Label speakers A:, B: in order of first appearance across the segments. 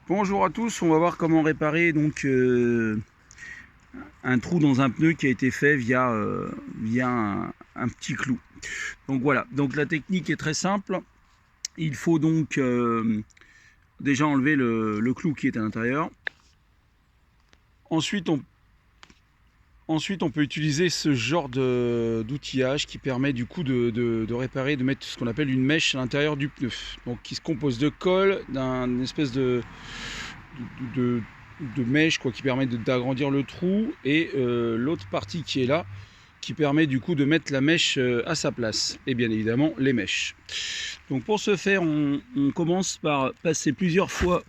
A: Bonjour à tous, on va voir comment réparer donc un trou dans un pneu qui a été fait via un petit clou. Donc voilà, donc la technique est très simple. Il faut donc déjà enlever le clou qui est à l'intérieur. Ensuite on peut utiliser ce genre d'outillage qui permet du coup de réparer, de mettre ce qu'on appelle une mèche à l'intérieur du pneu. Donc qui se compose de colle, d'une espèce de mèche quoi, qui permet d'agrandir le trou, et l'autre partie qui est là qui permet du coup de mettre la mèche à sa place, et bien évidemment les mèches. Donc pour ce faire on commence par passer plusieurs fois,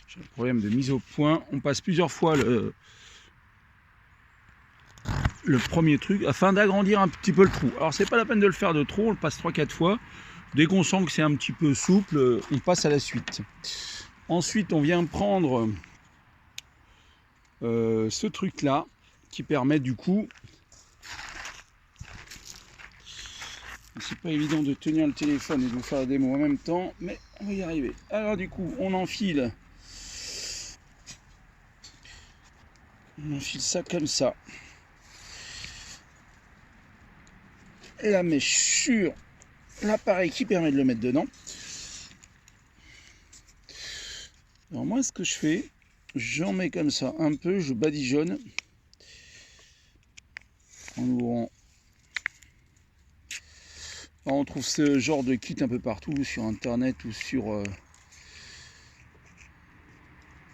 A: j'ai un problème de mise au point, on passe plusieurs fois le premier truc afin d'agrandir un petit peu le trou. Alors c'est pas la peine de le faire de trop, on le passe 3-4 fois. Dès qu'on sent que c'est un petit peu souple, on passe à la suite. Ensuite on vient prendre ce truc là qui permet du coup, c'est pas évident de tenir le téléphone et de vous faire la démo en même temps, mais on va y arriver. Alors du coup on enfile ça comme ça, et la mèche sur l'appareil qui permet de le mettre dedans. Alors moi ce que je fais, j'en mets comme ça un peu, je badigeonne en ouvrant. Alors, on trouve ce genre de kit un peu partout sur internet ou sur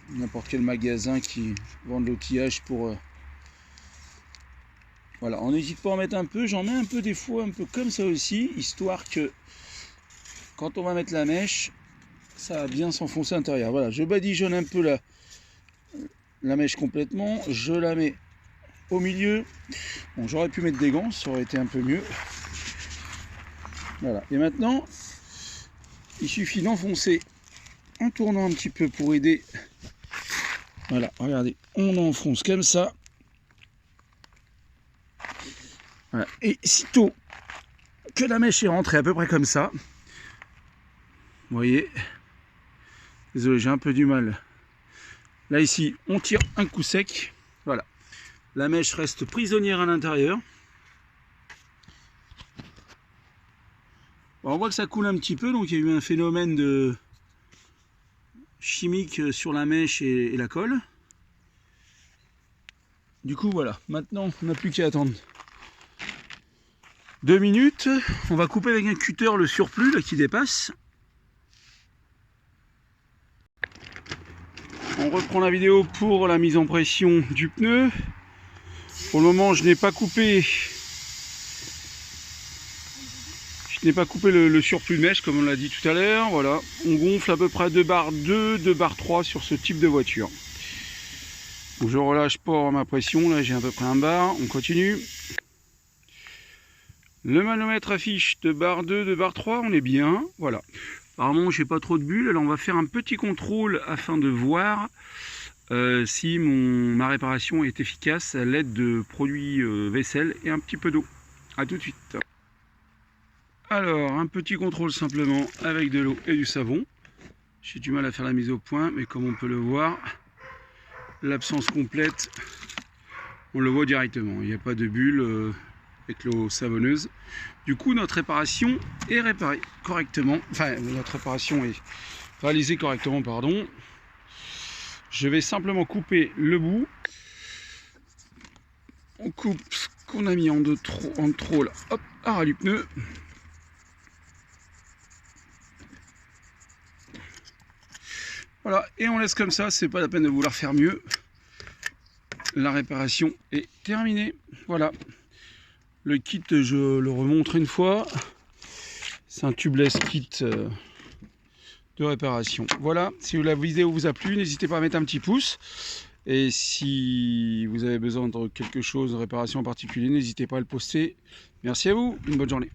A: n'importe quel magasin qui vend de l'outillage pour voilà, on n'hésite pas à en mettre un peu, j'en mets un peu des fois, un peu comme ça aussi, histoire que quand on va mettre la mèche, ça va bien s'enfoncer à l'intérieur. Voilà, je badigeonne un peu la mèche complètement, je la mets au milieu. Bon, j'aurais pu mettre des gants, ça aurait été un peu mieux. Voilà, et maintenant, il suffit d'enfoncer en tournant un petit peu pour aider. Voilà, regardez, on enfonce comme ça. Voilà. Et sitôt que la mèche est rentrée à peu près comme ça, vous voyez, désolé, j'ai un peu du mal. Là ici, on tire un coup sec. Voilà, la mèche reste prisonnière à l'intérieur. Bon, on voit que ça coule un petit peu, donc il y a eu un phénomène de chimique sur la mèche et la colle. Du coup voilà, maintenant on n'a plus qu'à attendre 2 minutes. On va couper avec un cutter le surplus là qui dépasse. On reprend la vidéo pour la mise en pression du pneu. Pour le moment je n'ai pas coupé le surplus de mèche comme on l'a dit tout à l'heure. Voilà, on gonfle à peu près 2 bar 2, 2 bar 3 sur ce type de voiture. Donc je relâche pas ma pression, là j'ai à peu près 1 bar, on continue. Le manomètre affiche 2 bar 2, 2 bar 3, on est bien, voilà. Apparemment j'ai pas trop de bulles, alors on va faire un petit contrôle afin de voir si ma réparation est efficace à l'aide de produits vaisselle et un petit peu d'eau. A tout de suite. Alors un petit contrôle simplement avec de l'eau et du savon. J'ai du mal à faire la mise au point, mais comme on peut le voir, l'absence complète, on le voit directement, il n'y a pas de bulle avec l'eau savonneuse. Du coup notre réparation est réparée correctement, enfin notre réparation est réalisée correctement, pardon. Je vais simplement couper le bout. On coupe ce qu'on a mis en trop là, hop, à ras du pneu. Voilà, et on laisse comme ça, c'est pas la peine de vouloir faire mieux. La réparation est terminée. Voilà. Le kit, je le remontre une fois. C'est un tubeless kit de réparation. Voilà, si la vidéo vous a plu, n'hésitez pas à mettre un petit pouce. Et si vous avez besoin de quelque chose de réparation en particulier, n'hésitez pas à le poster. Merci à vous, une bonne journée.